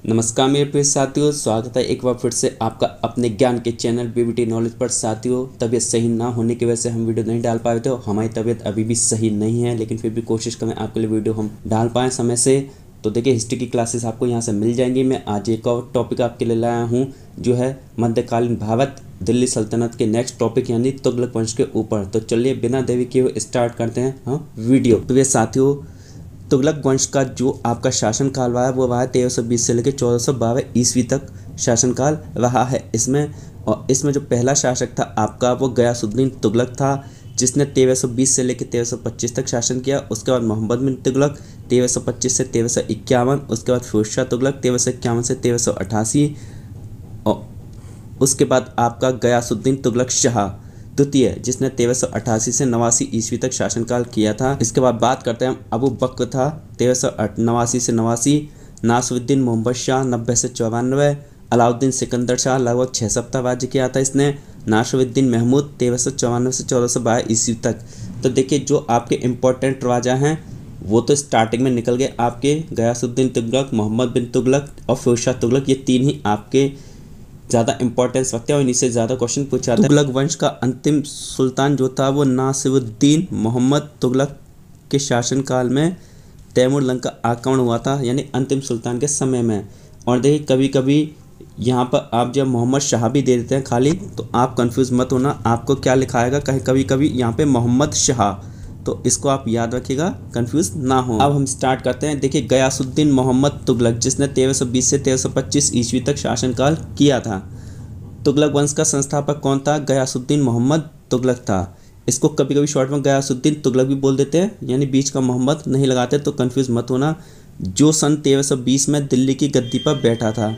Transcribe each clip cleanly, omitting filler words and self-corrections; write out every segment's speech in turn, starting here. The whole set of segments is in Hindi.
नमस्कार मेरे प्रिय साथियों, स्वागत है एक बार फिर से आपका अपने ज्ञान के चैनल बीबीटी नॉलेज पर। साथियों, तबीयत सही ना होने की वजह से हम वीडियो नहीं डाल पाए थे। हमारी तबीयत अभी भी सही नहीं है, लेकिन फिर भी कोशिश करें आपके लिए वीडियो हम डाल पाएँ समय से। तो देखिए, हिस्ट्री की क्लासेस आपको यहाँ से मिल जाएंगी। मैं आज एक और टॉपिक आपके लिए लाया हूँ, जो है मध्यकालीन भारत, दिल्ली सल्तनत के नेक्स्ट टॉपिक यानी तुगलक वंश के ऊपर। तो चलिए बिना देरी किए स्टार्ट करते हैं वीडियो। प्रिय साथियों, तुगलक वंश का जो आपका शासनकाल रहा है वो रहा है 1320 से लेकर 1412 ईस्वी तक शासनकाल रहा है इसमें जो पहला शासक था आपका वो गयासुद्दीन तुगलक था, जिसने 1320 से लेकर 1325 तक शासन किया। उसके बाद मोहम्मद बिन तुगलक 1325 से 1351, उसके बाद फिरोज शाह तुगलक 1351 से 1388, और उसके बाद आपका गयासुद्दीन तुगलक शाह द्वितीय, जिसने 1388 से 89 ईस्वी तक शासनकाल किया था। इसके बाद बात करते हैं अबू बकर था 1389 से 89, नासिरुद्दीन मोहम्मद शाह 90 से 94, अलाउद्दीन सिकंदर शाह लगभग 6 सप्ताह राज्य किया था इसने, नासिरुद्दीन महमूद 1394 से 1412 ईस्वी तक। तो देखिए, जो आपके इम्पोर्टेंट राजा हैं वो तो स्टार्टिंग में निकल गए आपके, गयासुद्दीन तुगलक, मोहम्मद बिन तुगलक और फिरोज शाह तुगलक। ये तीन ही आपके ज़्यादा इंपॉर्टेंस रखते हैं और इन्हीं से ज़्यादा क्वेश्चन पूछा जाता है। तुगलक वंश का अंतिम सुल्तान जो था वो नासिरुद्दीन मोहम्मद तुगलक के शासनकाल में तैमूर लंग का आक्रमण हुआ था, यानी अंतिम सुल्तान के समय में। और देखिए, कभी कभी यहाँ पर आप जब मोहम्मद शाह भी दे देते हैं खाली, तो आप कंफ्यूज मत होना, आपको क्या लिखा आएगा। कहीं कभी कभी यहाँ पे मोहम्मद शाह, तो इसको आप याद रखिएगा, कंफ्यूज ना हो। अब हम स्टार्ट करते हैं। देखिए, गयासुद्दीन मोहम्मद तुगलक, जिसने 1320 से 1325 ईस्वी तक शासनकाल किया था। तुगलक वंश का संस्थापक कौन था? गयासुद्दीन मोहम्मद तुगलक था। इसको कभी कभी शॉर्ट में गयासुद्दीन तुगलक भी बोल देते हैं, यानी बीच का मोहम्मद नहीं लगाते, तो कंफ्यूज मत होना। जो सन 1320 में दिल्ली की गद्दी पर बैठा था,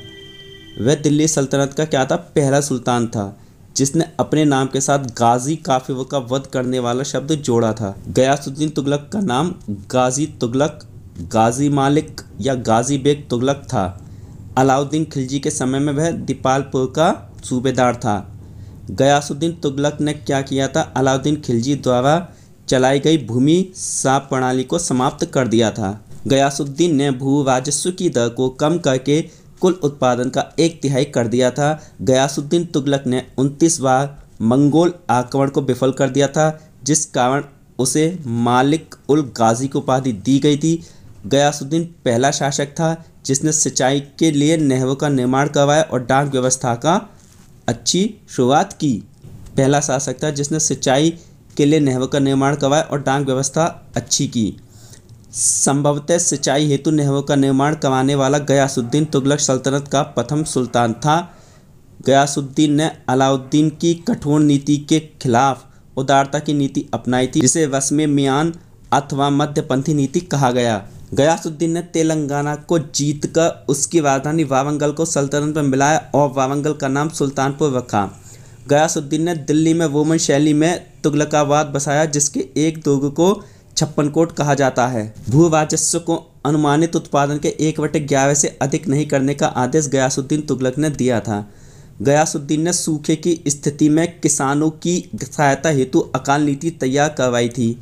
वह दिल्ली सल्तनत का क्या था? पहला सुल्तान था, जिसने अपने नाम के साथ गाजी काफिरों का वध करने वाला शब्द जोड़ा था। गयासुद्दीन तुगलक का नाम गाजी तुगलक, गाजी मालिक या गाजी बेग तुगलक था। अलाउद्दीन खिलजी के समय में वह दीपालपुर का सूबेदार था। गयासुद्दीन तुगलक ने क्या किया था? अलाउद्दीन खिलजी द्वारा चलाई गई भूमि साफ प्रणाली को समाप्त कर दिया था। गयासुद्दीन ने भू राजस्व की दर को कम करके कुल उत्पादन का 1/3 कर दिया था। गयासुद्दीन तुगलक ने 29 बार मंगोल आक्रमण को विफल कर दिया था, जिस कारण उसे मालिक उल गाजी की उपाधि दी गई थी। गयासुद्दीन पहला शासक था जिसने सिंचाई के लिए नहरों का निर्माण करवाया और डाक व्यवस्था का अच्छी शुरुआत की। पहला शासक था जिसने सिंचाई के लिए नहरों का निर्माण करवाया और डाक व्यवस्था अच्छी की। संभवतः सिंचाई हेतु नहरों का निर्माण करवाने वाला गयासुद्दीन तुगलक सल्तनत का प्रथम सुल्तान था। गयासुद्दीन ने अलाउद्दीन की कठोर नीति के खिलाफ उदारता की नीति अपनाई थी, जिसे रस्म मियान अथवा मध्यपंथी नीति कहा गया। गयासुद्दीन ने तेलंगाना को जीतकर उसकी राजधानी वारंगल को सल्तनत में मिलाया और वारंगल का नाम सुल्तानपुर रखा। गयासुद्दीन ने दिल्ली में रोमन शैली में तुगलकाबाद बसाया, जिसके एक दुर्ग को 56 कोट कहा जाता है। भू राजस्व को अनुमानित उत्पादन के 1/11 से अधिक नहीं करने का आदेश गयासुद्दीन तुगलक ने दिया था। गयासुद्दीन ने सूखे की स्थिति में किसानों की सहायता हेतु अकाल नीति तैयार करवाई थी।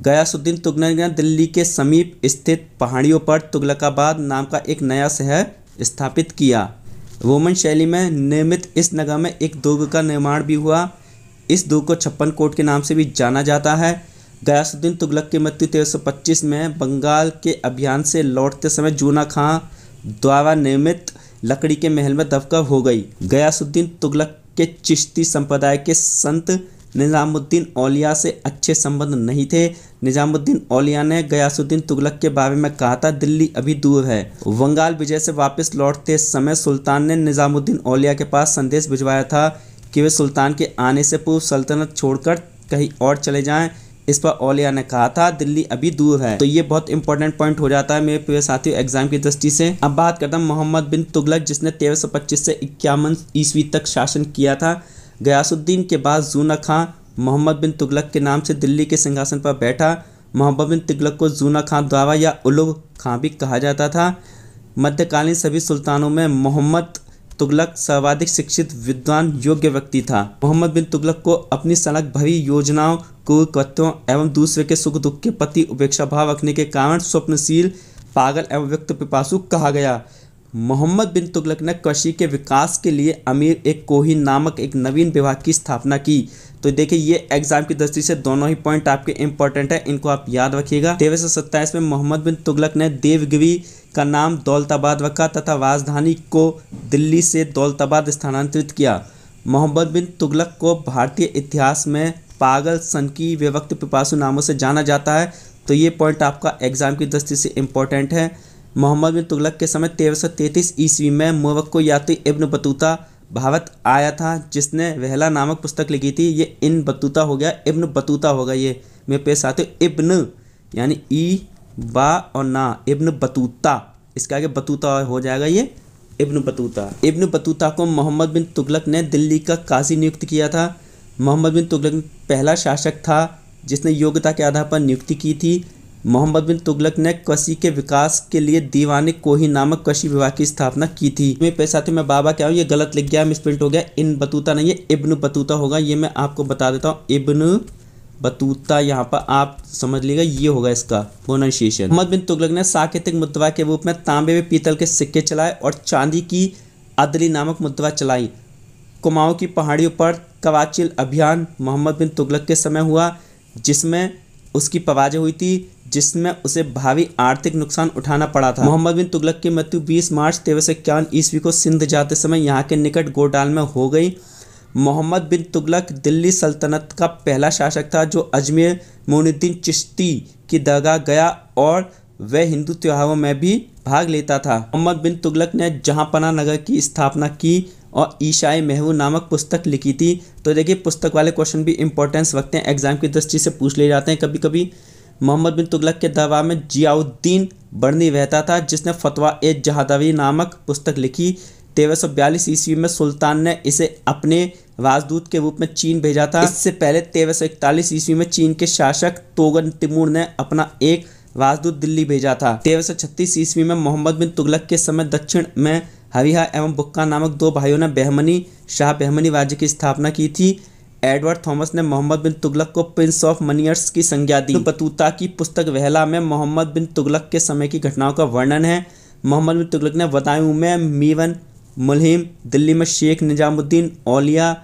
गयासुद्दीन तुगलक ने दिल्ली के समीप स्थित पहाड़ियों पर तुगलकाबाद नाम का एक नया शहर स्थापित किया। रोमन शैली में निर्मित इस नगर में एक दुर्ग का निर्माण भी हुआ। इस दुर्ग को 56 कोट के नाम से भी जाना जाता है। गयासुद्दीन तुगलक की मृत्यु 1325 में बंगाल के अभियान से लौटते समय जूना खां द्वारा निर्मित लकड़ी के महल में दफन हो गई। गयासुद्दीन तुगलक के चिश्ती संप्रदाय के संत निजामुद्दीन औलिया से अच्छे संबंध नहीं थे। निजामुद्दीन औलिया ने गयासुद्दीन तुगलक के बारे में कहा था, दिल्ली अभी दूर है। बंगाल विजय से वापस लौटते समय सुल्तान ने निजामुद्दीन औलिया के पास संदेश भिजवाया था कि वे सुल्तान के आने से पूर्व सल्तनत छोड़कर कहीं और चले जाएं। इस पर औलिया ने कहा था, दिल्ली अभी दूर है। तो ये बहुत इंपॉर्टेंट पॉइंट हो जाता है मेरे प्रिय साथियों एग्जाम की दृष्टि से। अब बात करता हूँ मोहम्मद बिन तुगलक, जिसने 1325 से 51 ईस्वी तक शासन किया था। गयासुद्दीन के बाद जूना खां मोहम्मद बिन तुगलक के नाम से दिल्ली के सिंहासन पर बैठा। मोहम्मद बिन तुगलक को जूना खां द्वारा या उलुग खां भी कहा जाता था। मध्यकालीन सभी सुल्तानों में मोहम्मद तुगलक सर्वाधिक शिक्षित, विद्वान, योग्य व्यक्ति था। मोहम्मद बिन तुगलक को अपनी सनक भरी योजनाओं, कुकृत्यों एवं दूसरे के सुख दुख के प्रति उपेक्षा भाव रखने के कारण स्वप्नशील, पागल एवं व्यक्त पिपासु कहा गया। मोहम्मद बिन तुगलक ने कृषि के विकास के लिए अमीर एक कोही नामक एक नवीन विभाग की स्थापना की। तो देखिए ये एग्जाम की दृष्टि से दोनों ही पॉइंट आपके इंपॉर्टेंट है, इनको आप याद रखिएगा। 1327 में मोहम्मद बिन तुगलक ने देवगिरी का नाम दौलताबाद रखा तथा राजधानी को दिल्ली से दौलताबाद स्थानांतरित किया। मोहम्मद बिन तुगलक को भारतीय इतिहास में पागल, सनकी, विवक्त, पिपासु नामों से जाना जाता है। तो ये पॉइंट आपका एग्जाम की दृष्टि से इम्पोर्टेंट है। मोहम्मद बिन तुगलक के समय 1333 ईस्वी में मोरक्को यात्री इब्न बतूता भारत आया था, जिसने रहला नामक पुस्तक लिखी थी। ये इन बतूता हो गया, इब्न बतूता होगा, ये मेरे पेश आते इब्न यानी ई बा और ना, इब्न बतूता, इसके आगे बतूता हो जाएगा, ये इब्न बतूता। इब्न बतूता को मोहम्मद बिन तुगलक ने दिल्ली का काजी नियुक्त किया था। मोहम्मद बिन तुगलक पहला शासक था जिसने योग्यता के आधार पर नियुक्ति की थी। मोहम्मद बिन तुगलक ने कृषि के विकास के लिए दीवाने कोही नामक कृषि विभाग की स्थापना की थी। मेरे पैसा थे मैं बाबा क्या हूँ, ये गलत लिख गया, मिसप्रिंट हो गया, इन बतूता नहीं है, इब्न बतूता होगा। ये मैं आपको बता देता हूँ, इब्न बतूता, यहाँ पर आप समझ लीजिएगा, ये होगा इसका प्रोनाउंसिएशन। मोहम्मद बिन तुगलक ने सांकेतिक मुद्रा के रूप में तांबे व पीतल के सिक्के चलाए और चांदी की अदली नामक मुद्रा चलाई। कुमाऊं की पहाड़ियों पर कवाचिल अभियान मोहम्मद बिन तुगलक के समय हुआ, जिसमें उसकी पराजय हुई थी, जिसमें उसे भारी आर्थिक नुकसान उठाना पड़ा था। मोहम्मद बिन तुगलक की मृत्यु 20 मार्च 1351 ईस्वी को सिंध जाते समय यहाँ के निकट गोडाल में हो गई। मोहम्मद बिन तुगलक दिल्ली सल्तनत का पहला शासक था जो अजमेर मोइनुद्दीन चिश्ती की दरगाह गया और वह हिंदू त्योहारों में भी भाग लेता था। मोहम्मद बिन तुगलक ने जहांपनाह नगर की स्थापना की और ईशाई महबूब नामक पुस्तक लिखी थी। तो देखिए पुस्तक वाले क्वेश्चन भी इंपॉर्टेंस रखते हैं, एग्जाम की दृष्टि से पूछ ले जाते हैं कभी कभी। मोहम्मद बिन तुगलक के दरबार में जियाउद्दीन बर्नी रहता था, जिसने फतवा ए जहादवी नामक पुस्तक लिखी। 1342 ईस्वी में सुल्तान ने इसे अपने राजदूत के रूप में चीन भेजा था। इससे पहले 1341 ईस्वी में चीन के शासक तोगन तिमूर ने अपना एक राजदूत दिल्ली भेजा था। 1336 ईस्वी में मोहम्मद बिन तुगलक के समय दक्षिण में हरिहा एवं बुक्का नामक दो भाइयों ने बहमनी शाह बहमनी राज्य की स्थापना की थी। एडवर्ड थॉमस ने मोहम्मद बिन तुगलक को प्रिंस ऑफ मनियर्स की संज्ञा दी। बतूता की पुस्तक रहला में मोहम्मद बिन तुगलक के समय की घटनाओं का वर्णन है। मोहम्मद बिन तुगलक ने बदायूं में मीवन मुल्हिम, दिल्ली में शेख निजामुद्दीन औलिया,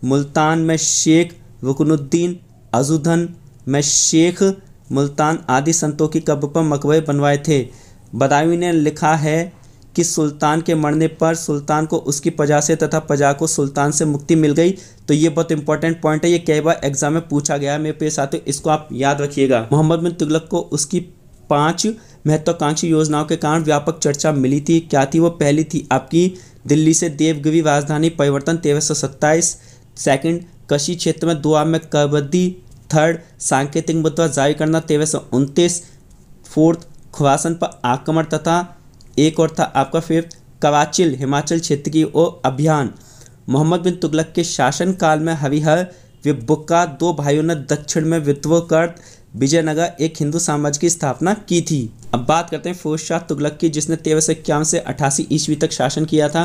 मुल्तान में शेख रुकनुद्दीन, अजुधन में शेख मुल्तान आदि संतों की कब्र पर मकबरे बनवाए थे। बदायूं ने लिखा है कि सुल्तान के मरने पर सुल्तान को उसकी प्रजा से तथा प्रजा को सुल्तान से मुक्ति मिल गई। तो ये बहुत इंपॉर्टेंट पॉइंट है, ये कई बार एग्जाम में पूछा गया है मेरे प्रिय साथियों, इसको आप याद रखिएगा। मोहम्मद बिन तुगलक को उसकी 5 महत्वाकांक्षी योजनाओं के कारण व्यापक चर्चा मिली थी। क्या थी वो? पहली थी आपकी दिल्ली से देवगिरी राजधानी परिवर्तन 1327, सेकंड कृषि क्षेत्र में 2 में करवृद्धि, थर्ड सांकेतिक मुद्रा जारी करना 1329, फोर्थ खुरासन पर आक्रमण तथा एक और था आपका फिफ्थ कवाचिल हिमाचल क्षेत्र की ओर अभियान। मोहम्मद बिन तुगलक के शासनकाल में हरिहर व बुक्का 2 भाइयों ने दक्षिण में विद्रोह कर विजयनगर एक हिंदू साम्राज्य की स्थापना की थी। अब बात करते हैं फिरोज शाह तुगलक की, जिसने 1351 से 88 ईस्वी तक शासन किया था।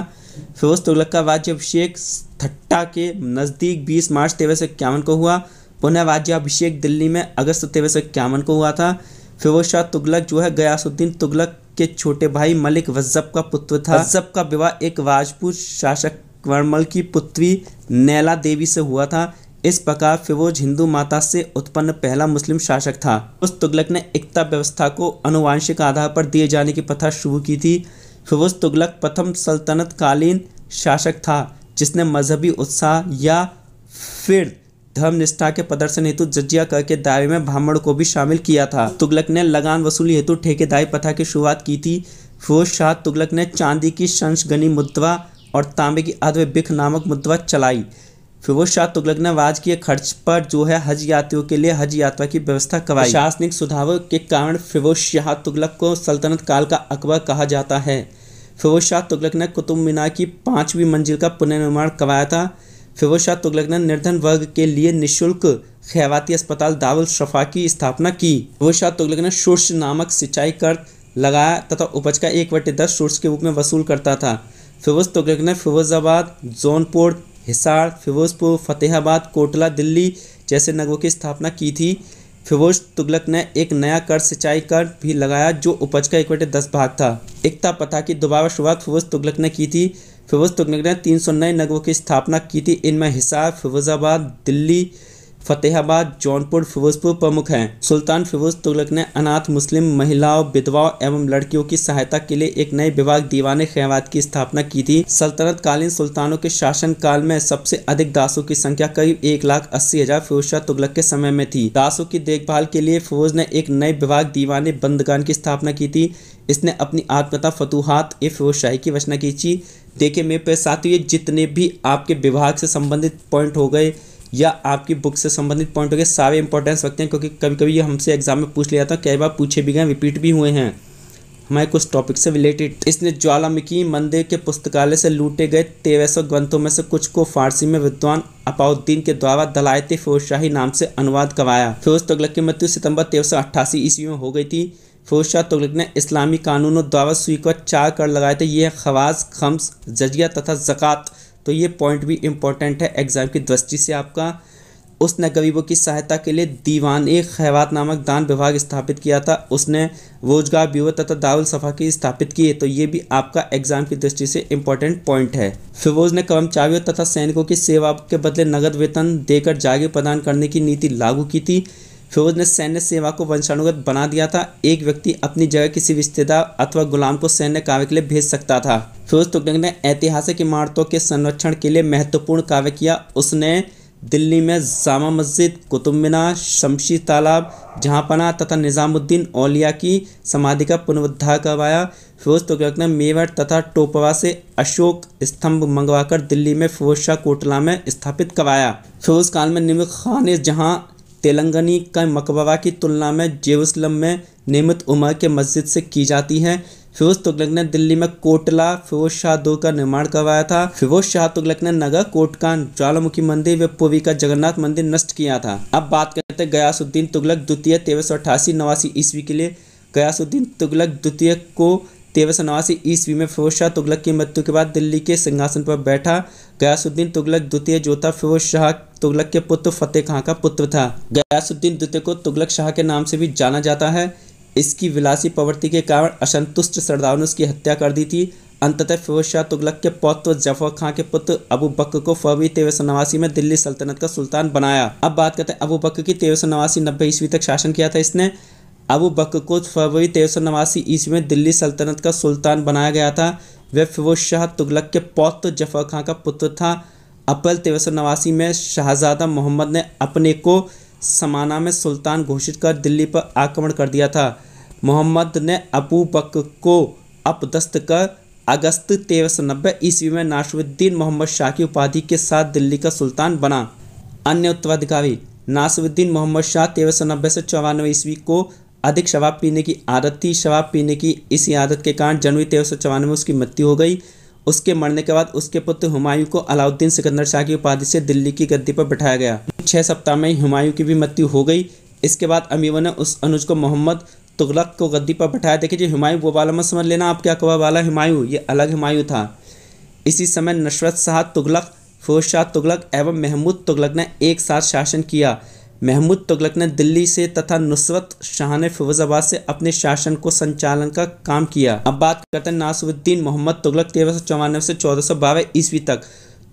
फिरोज तुगलक का राज्याभिषेक ठट्टा के नज़दीक 20 मार्च 1351 को हुआ। पुनः राज्याभिषेक दिल्ली में अगस्त 1351 को हुआ था। फिरोज शाह तुगलक जो है गयासुद्दीन तुगलक के छोटे भाई मलिक वज्जब का पुत्र था। वज्जब का विवाह एक राजपूत शासक वर्मल की पुत्री नैला देवी से हुआ था। इस प्रकार फिरोज हिंदू माता से उत्पन्न पहला मुस्लिम शासक था। उस तुगलक ने इक्ता व्यवस्था को आनुवंशिक आधार पर दिए जाने की प्रथा शुरू की थी। फिरोज तुगलक प्रथम सल्तनत कालीन शासक था जिसने मजहबी उत्साह या फिर धर्मनिष्ठा के प्रदर्शन हेतु जजिया कर के दायरे में ब्राह्मण को भी शामिल किया था। तुगलक ने लगान वसूली हेतु ठेकेदारी प्रथा की शुरुआत की थी। फिरोज शाह तुगलक ने चांदी की शंशगनी मुद्रा और तांबे की अर्ध बिख नामक मुद्रा चलाई। फिरोज शाह तुगलक ने राजकीय खर्च पर जो है हज यात्रियों के लिए हज यात्रा की व्यवस्था करवाई। प्रशासनिक सुधारों के कारण फिरोज शाह तुगलक को सल्तनत काल का अकबर कहा जाता है। फिरोज शाह तुगलक ने कुतुब मीनार की 5वीं मंजिल का पुनर्निर्माण करवाया था। फिरोज शाह तुगलक ने निर्धन वर्ग के लिए निःशुल्क खैराती अस्पताल दारुल शफा की स्थापना की। फिरोज शाह तुगलक ने शुर्श नामक सिंचाई कर लगाया तथा उपज का 1/10 शुर्श के रूप में वसूल करता था। फिरोज तुगलक ने फिरोजाबाद, जौनपुर, हिसार, फिरोजपुर, फतेहाबाद, कोटला, दिल्ली जैसे नगरों की स्थापना की थी। फिरोज तुगलक ने एक नया कर सिंचाई कर भी लगाया जो उपज का 1/10 भाग था। इकता प्रथा की दोबारा शुरुआत फिरोज तुगलक ने की थी। फिरोज तुगलक ने 300 नए नगरों की स्थापना की थी। इनमें हिसार, फिरोजाबाद, दिल्ली, फतेहाबाद, जौनपुर, फिरोजपुर प्रमुख हैं। सुल्तान फिरोज तुगलक ने अनाथ मुस्लिम महिलाओं, विधवाओं एवं लड़कियों की सहायता के लिए एक नए विभाग दीवाने खैरात की स्थापना की थी। सल्तनत कालीन सुल्तानों के शासन काल में सबसे अधिक दासों की संख्या करीब 1,80,000 फिरोज शाह तुगलक के समय में थी। दासों की देखभाल के लिए फिरोज ने एक नए विभाग दीवाने बंदगान की स्थापना की थी। इसने अपनी आत्मकथा फतूहात ए फिरोज शाही की रचना की थी। देखिए मेरे पे साथियों, ये जितने भी आपके विभाग से संबंधित पॉइंट हो गए या आपकी बुक से संबंधित पॉइंट हो गए, सारे इंपॉर्टेंस रखते हैं, क्योंकि कभी कभी ये हमसे एग्जाम में पूछ लिया था, कई बार पूछे भी गए, रिपीट भी हुए हैं हमारे कुछ टॉपिक से रिलेटेड। इसने ज्वालामुखी मंदिर के पुस्तकालय से लूटे गए 1300 ग्रंथों में से कुछ को फारसी में विद्वान अपाउद्दीन के द्वारा दलायत फिरोज शाही नाम से अनुवाद करवाया। फिरोज तुगलक की मृत्यु सितंबर 1388 ईस्वी में हो गई थी। फिरोज शाह तुगलक ने इस्लामी कानूनों द्वारा स्वीकृत 4 कर लगाए थे। ये खवाज, खम्स, जजिया तथा ज़कात। तो ये पॉइंट भी इम्पोर्टेंट है एग्जाम की दृष्टि से आपका। उसने गरीबों की सहायता के लिए दीवान-ए खैरात नामक दान विभाग स्थापित किया था। उसने रोजगार ब्यूरो तथा दारुल सफ़ा की स्थापित किए। तो ये भी आपका एग्जाम की दृष्टि से इम्पोर्टेंट पॉइंट है। फिरोज ने कर्मचारियों तथा सैनिकों की सेवा के बदले नगद वेतन देकर जागीर प्रदान करने की नीति लागू की थी। फिरोज ने सैन्य सेवा को वंशानुगत बना दिया था। एक व्यक्ति अपनी जगह किसी रिश्तेदार अथवा गुलाम को सैन्य कार्य के लिए भेज सकता था। फिरोज तुगलक ने ऐतिहासिक इमारतों के संरक्षण के लिए महत्वपूर्ण कार्य किया। उसने दिल्ली में जामा मस्जिद, कुतुब मीनार, शमशी तालाब, जहांपनाह तथा निजामुद्दीन औलिया की समाधि का पुनरुद्धार करवाया। फिरोज तुगलक ने मेरठ तथा टोपरा से अशोक स्तंभ मंगवाकर दिल्ली में फिरोज शाह कोटला में स्थापित करवाया। फिरोज काल में निर्मित खाने जहां तेलंगानी का मकबरा की तुलना में जेरूसलम में निर्मित उमर के मस्जिद से की जाती है। फिरोज तुगलक ने दिल्ली में कोटला फिरोज शाह दुर्ग का निर्माण करवाया था। फिरोज शाह तुगलक ने नगर, कोटकान, ज्वालामुखी मंदिर व पुरी का जगन्नाथ मंदिर नष्ट किया था। अब बात करते हैं गयासुद्दीन तुगलक द्वितीय 1388-89 ईस्वी के लिए। गयासुद्दीन तुगलक द्वितीय को 1389 ईस्वी में फिरोज शाह तुगलक की मृत्यु के बाद दिल्ली के सिंहासन पर बैठा। गयासुद्दीन तुगलक द्वितीय जो था फिरोज शाह तुगलक के पुत्र फतेह खां का पुत्र था। गयासुद्दीन द्वितीय को तुगलक शाह के नाम से भी जाना जाता है। इसकी विलासी प्रवृत्ति के कारण असंतुष्ट सरदारों ने उसकी हत्या कर दी थी। अंततः फिरोज शाह तुगलक के पौत्र जफर खां के पुत्र अबू बकर को फरवरी 1389 में दिल्ली सल्तनत का सुल्तान बनाया। अब बात करते हैं अबू बकर की। 1389-90 ईस्वी तक शासन किया था इसने। अबू बकर को फरवरी 1389 ईस्वी में दिल्ली सल्तनत का सुल्तान बनाया गया था। वह फिरोज शाह तुगलक के पौत्र जफर खां का पुत्र था। अप्रैल 1389 में शहजादा मोहम्मद ने अपने को समाना में सुल्तान घोषित कर दिल्ली पर आक्रमण कर दिया था। मोहम्मद ने अबू बकर को अपदस्थ कर अगस्त 1390 ईस्वी में नासिरुद्दीन मोहम्मद शाह की उपाधि के साथ दिल्ली का सुल्तान बना। अन्य उत्तराधिकारी नासिरुद्दीन मोहम्मद शाह 1390 से 94 ईस्वी को अधिक शराब पीने की आदत थी। शराब पीने की इसी आदत के कारण जनवरी 1394 में उसकी मृत्यु हो गई। उसके मरने के बाद उसके पुत्र हुमायूं को अलाउद्दीन सिकंदर शाह की उपाधि से दिल्ली की गद्दी पर बिठाया गया। 6 सप्ताह में ही हुमायूं की भी मृत्यु हो गई। इसके बाद अमीरों ने उस अनुज को मोहम्मद तुगलक को गद्दी पर बैठाया। देखिए जी, हुमायूं वो वाला मत समझ लेना आप क्या कहा वाला हुमायूं, ये अलग हुमायूं था। इसी समय नुसरत शाह तुगलक, फिरोज शाह तुगलक एवं महमूद तुगलक ने एक साथ शासन किया। महमूद तुगलक ने दिल्ली से तथा नुसरत शाह ने फिरोजाबाद से अपने शासन को संचालन का काम किया। अब बात करते हैं नासिरुद्दीन मोहम्मद तुगलक 1394 से 1412 ईस्वी तक।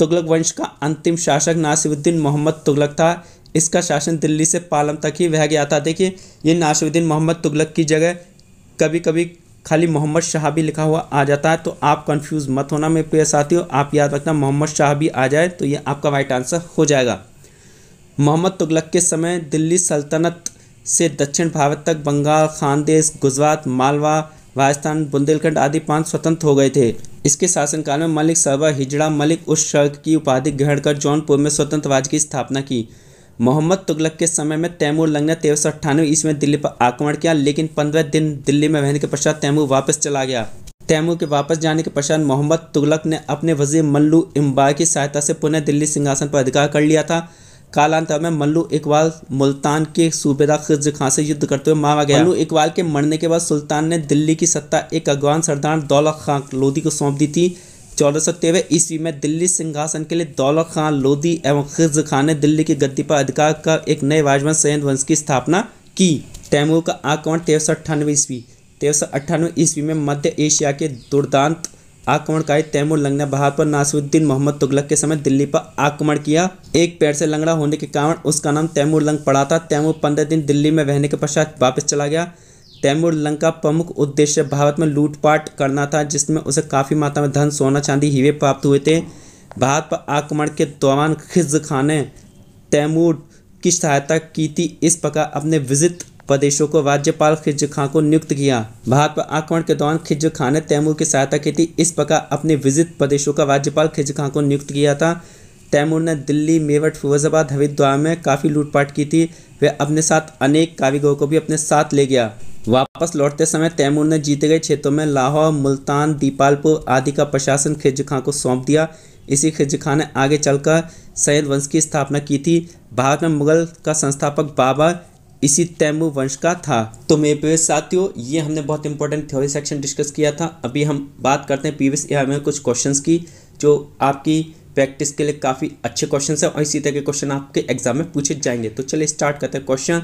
तुगलक वंश का अंतिम शासक नासिरुद्दीन मोहम्मद तुगलक था। इसका शासन दिल्ली से पालम तक ही रह गया था। देखिए, ये नासिरुद्दीन मोहम्मद तुगलक की जगह कभी कभी खाली मोहम्मद शाह भी लिखा हुआ आ जाता है, तो आप कंफ्यूज मत होना मेरे प्रिय साथियों। आप याद रखना मोहम्मद शाह भी आ जाए तो ये आपका राइट आंसर हो जाएगा। मोहम्मद तुगलक के समय दिल्ली सल्तनत से दक्षिण भारत तक बंगाल, खानदेश, गुजरात, मालवा, राजस्थान, बुंदेलखंड आदि प्रांत स्वतंत्र हो गए थे। इसके शासनकाल में मलिक सरवर हिजड़ा मलिक उस शर्क की उपाधि ग्रहण कर जौनपुर में स्वतंत्र राज्य की स्थापना की। मोहम्मद तुगलक के समय में तैमूर लंग ने 1398 ईस्वी में दिल्ली पर आक्रमण किया, लेकिन 15 दिन दिल्ली में रहने के पश्चात तैमूर वापस चला गया। तैमूर के वापस जाने के पश्चात मोहम्मद तुगलक ने अपने वजीर मल्लू इम्बार की सहायता से पुनः दिल्ली सिंहासन पर अधिकार कर लिया था। कालांतर में मल्लू इकबाल मुल्तान के सूबेदार खिज़्र खां से युद्ध करते हुए मारा गया। मल्लू इकबाल के मरने के बाद सुल्तान ने दिल्ली की सत्ता एक अगवान सरदार दौलत खां लोधी को सौंप दी थी। 1413 ईस्वी में दिल्ली सिंहासन के लिए दौलत खां लोधी एवं खिज़्र खां ने दिल्ली की गद्दी पर अधिकार कर एक नए राजवंश सैयद वंश की स्थापना कि तैमूर का आक्रमण 1398 ईस्वी 1398 ईस्वी में मध्य एशिया के दुर्दांत आक्रमणकारी तैमूर लंग ने भारत पर नासिरुद्दीन मोहम्मद तुगलक के समय दिल्ली पर आक्रमण किया। एक पैर से लंगड़ा होने के कारण उसका नाम तैमूर लंग पड़ा था। तैमूर 15 दिन दिल्ली में रहने के पश्चात वापस चला गया। तैमूर लंग का प्रमुख उद्देश्य भारत में लूटपाट करना था, जिसमें उसे काफ़ी मात्रा में धन, सोना, चांदी, हीरे प्राप्त हुए थे। भारत पर आक्रमण के दौरान खिज़्र खान ने तैमूर की सहायता की थी। इस प्रकार अपने विजित प्रदेशों को राज्यपाल खिज़्र खान को नियुक्त किया। भारत पर आक्रमण के दौरान खिज़्र खान ने तैमूर की सहायता की थी। इस प्रकार अपने विजित प्रदेशों का राज्यपाल खिज़्र खान को नियुक्त किया था। तैमूर ने दिल्ली, मेरठ, फिरोजाबाद, हरिद्वार में काफ़ी लूटपाट की थी। वह अपने साथ अनेक कारीगरों को भी अपने साथ ले गया। वापस लौटते समय तैमूर ने जीते गए क्षेत्रों में लाहौर, मुल्तान, दीपालपुर आदि का प्रशासन खिज़्र खान को सौंप दिया। इसी खिज़्र खान ने आगे चलकर सैयद वंश की स्थापना की थी। भारत में मुगल का संस्थापक बाबर इसी तैमूर वंश का था। तो मेरे प्रिय साथियों, ये हमने बहुत इंपॉर्टेंट थ्योरी सेक्शन डिस्कस किया था। अभी हम बात करते हैं प्रीवियस ईयर में कुछ क्वेश्चंस की, जो आपकी प्रैक्टिस के लिए काफ़ी अच्छे क्वेश्चन है और इसी तरह के क्वेश्चन आपके एग्जाम में पूछे जाएंगे। तो चलिए स्टार्ट करते हैं क्वेश्चन।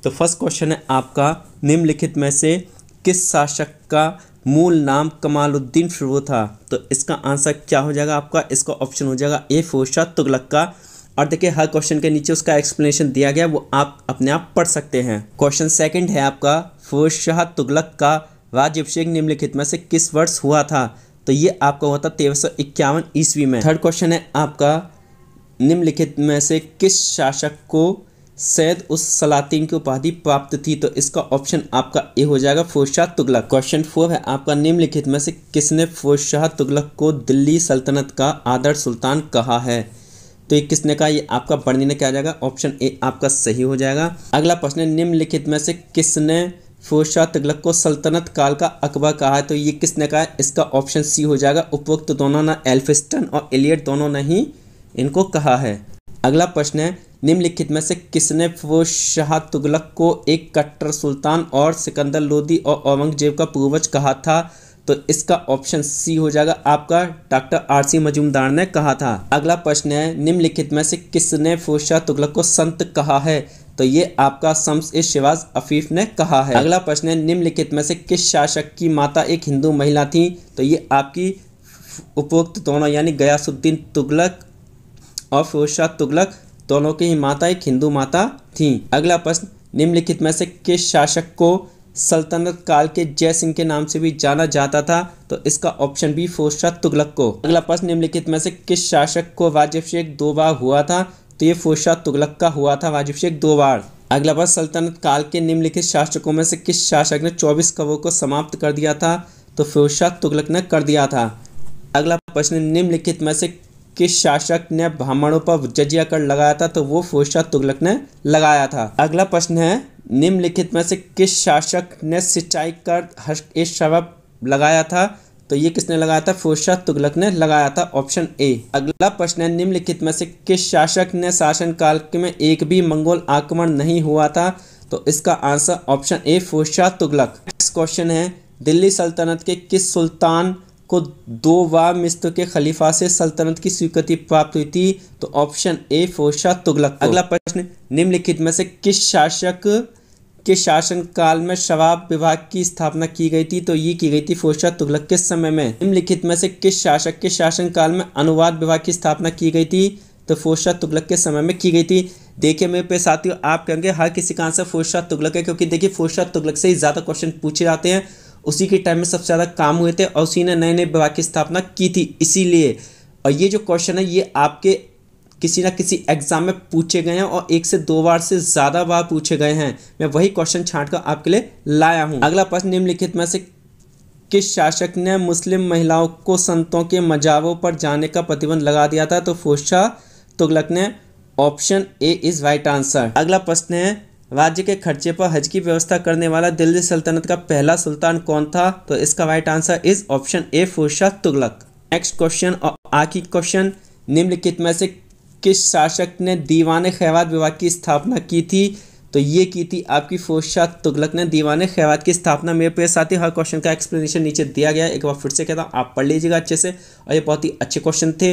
तो फर्स्ट क्वेश्चन है आपका, निम्नलिखित में से किस शासक का मूल नाम कमालुद्दीन फिरोज था? तो इसका आंसर क्या हो जाएगा आपका? इसका ऑप्शन हो जाएगा ए, फिरोज शाह तुगलक का। और देखिए हर क्वेश्चन के नीचे उसका एक्सप्लेनेशन दिया गया, वो आप अपने आप पढ़ सकते हैं। क्वेश्चन सेकंड है आपका, फिरोज शाह तुगलक का राज्याभिषेक निम्नलिखित में से किस वर्ष हुआ था? तो ये आपका हुआ था 1351 ईस्वी में। थर्ड क्वेश्चन है आपका, निम्नलिखित में से किस शासक को सैयद उस सलातीन की उपाधि प्राप्त थी? तो इसका ऑप्शन आपका ए हो जाएगा, फिरोज शाह तुगलक। क्वेश्चन 4 है आपका, निम्नलिखित में से किसने फिरोज शाह तुगलक को दिल्ली सल्तनत का आदर्श सुल्तान कहा है? तो ये किसने कहा? ये आपका बर्नी ने क्या जाएगा? ऑप्शन ए आपका सही हो जाएगा। अगला प्रश्न है, निम्नलिखित में से किसने फिरोज शाह तुगलक को सल्तनत काल का अकबर कहा है? तो ये किसने कहा है? इसका ऑप्शन सी हो जाएगा। उपरोक्त दोनों ने, एल्फिंस्टन और एलियट दोनों ने ही इनको कहा है। अगला प्रश्न है, निम्नलिखित में से किसने फिरोज शाह तुगलक को एक कट्टर सुल्तान और सिकंदर लोदी और औरंगजेब का पूर्वज कहा था? तो इसका ऑप्शन सी हो जाएगा आपका, डॉक्टर आर.सी. मजूमदार ने कहा था। अगला प्रश्न है, निम्नलिखित में से किसने फिरोज शाह तुगलक को संत कहा है? तो ये आपका शम्स-ए-शिराज अफीफ ने कहा है। अगला प्रश्न है, निम्नलिखित में से किस शासक की माता एक हिंदू महिला थी? तो ये आपकी उपरोक्त दोनों यानी गयासुद्दीन तुगलक और फिरोज शाह तुगलक दोनों की ही माता एक हिंदू माता थी। अगला प्रश्न, निम्नलिखित में से किस शासक को सल्तनत काल के जय सिंह के नाम से भी जाना जाता था? तो इसका ऑप्शन बी, फिरोज शाह तुगलक को। अगला प्रश्न, निम्नलिखित में से किस शासक को राज्याभिषेक 2 बार हुआ था? तो ये फिरोज शाह तुगलक का हुआ था राज्याभिषेक 2 बार। अगला प्रश्न, सल्तनत काल के निम्नलिखित शासकों में से किस शासक ने 24 करों को समाप्त कर दिया था? तो फिरोज शाह तुगलक ने कर दिया था। अगला प्रश्न, निम्नलिखित में से किस शासक ने ब्राह्मणों पर जजिया कर लगाया था? तो वो फिरोज शाह तुगलक ने लगाया था। अगला प्रश्न है, निम्नलिखित में से किस शासक ने सिंचाई कर हस्तक्षेप लगाया था? तो ये किसने लगाया था? फिरोज शाह तुगलक ने लगाया था, ऑप्शन ए। अगला प्रश्न है, निम्नलिखित में से किस शासक ने शासनकाल में एक भी मंगोल आक्रमण नहीं हुआ था? तो इसका answer option A, Firoz Shah Tughlaq. Next question है, दिल्ली सल्तनत के किस सुल्तान को 2 बार मिस्र के खलीफा से सल्तनत की स्वीकृति प्राप्त हुई थी? तो ऑप्शन ए, फिरोज शाह तुगलक। अगला प्रश्न, निम्नलिखित में से किस शासक के शासनकाल में शराब विभाग की स्थापना की गई थी? तो ये की गई थी फिरोज शाह तुगलक के समय में। निम्नलिखित में से किस शासक के शासनकाल में अनुवाद विभाग की स्थापना की गई थी? तो फिरोज शाह तुगलक के समय में की गई थी। देखिए मेरे पे साथियों, आप कहेंगे हर किसी का आंसर फिरोज शाह तुगलक है, क्योंकि देखिए फिरोज शाह तुगलक से ही ज़्यादा क्वेश्चन पूछे जाते हैं। उसी के टाइम में सबसे ज़्यादा काम हुए थे और उसी ने नए नए विभाग की स्थापना की थी, इसीलिए। और ये जो क्वेश्चन है ये आपके किसी ना किसी एग्जाम में पूछे गए हैं और 1 से 2 बार से ज़्यादा बार पूछे गए हैं। मैं वही क्वेश्चन छांट कर आपके लिए लाया हूँ। अगला प्रश्न, निम्नलिखित में से किस शासक ने मुस्लिम महिलाओं को संतों के मजारों पर जाने का प्रतिबंध लगा दिया था? तो फिरोज शाह तुगलक ने, option A is right answer. अगला प्रश्न है, राज्य के खर्चे पर हज की व्यवस्था करने वाला दिल्ली सल्तनत का पहला सुल्तान कौन था? तो इसका right answer is option A, Firoz Shah Tughlaq. Next question और आखिरी क्वेश्चन, निम्नलिखित में से किस शासक ने दीवान खैरात विभाग की स्थापना की थी? तो ये की थी आपकी फिरोज शाह तुगलक ने दीवान खैरात की स्थापना। मेरे प्रिय साथी, हर क्वेश्चन का एक्सप्लेनेशन नीचे दिया गया है, एक बार फिर से कहता हूँ आप पढ़ लीजिएगा अच्छे से, और ये बहुत ही अच्छे क्वेश्चन थे।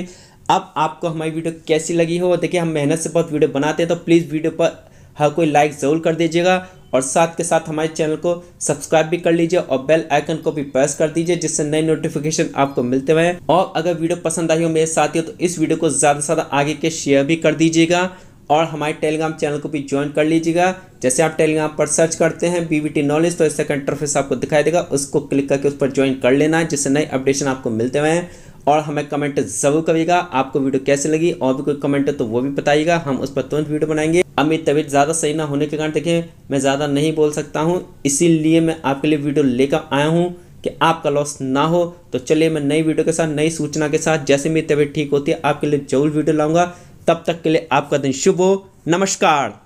अब आपको हमारी वीडियो कैसी लगी हो, देखिए हम मेहनत से बहुत वीडियो बनाते हैं, तो प्लीज़ वीडियो पर हर कोई लाइक ज़रूर कर दीजिएगा और साथ के साथ हमारे चैनल को सब्सक्राइब भी कर लीजिए और बेल आइकन को भी प्रेस कर दीजिए, जिससे नई नोटिफिकेशन आपको मिलते रहें। और अगर वीडियो पसंद आई हो मेरे साथियों तो इस वीडियो को ज़्यादा से ज़्यादा आगे के शेयर भी कर दीजिएगा और हमारे टेलीग्राम चैनल को भी ज्वाइन कर लीजिएगा। जैसे आप टेलीग्राम पर सर्च करते हैं बीवीटी नॉलेज तो इस सेकंड इंटरफेस आपको दिखाई देगा, उसको क्लिक करके उस पर ज्वाइन कर लेना है, जिससे नई अपडेशन आपको मिलते रहें। और हमें कमेंट ज़रूर करिएगा आपको वीडियो कैसे लगी, और भी कोई कमेंट है तो वो भी बताइएगा, हम उस पर तुरंत वीडियो बनाएंगे। अब मेरी तबीयत ज़्यादा सही ना होने के कारण देखिए मैं ज़्यादा नहीं बोल सकता हूँ, इसीलिए मैं आपके लिए वीडियो लेकर आया हूँ कि आपका लॉस ना हो। तो चलिए मैं नई वीडियो के साथ, नई सूचना के साथ, जैसे मेरी तबीयत ठीक होती है आपके लिए जरूर वीडियो लाऊंगा। तब तक के लिए आपका दिन शुभ हो। नमस्कार।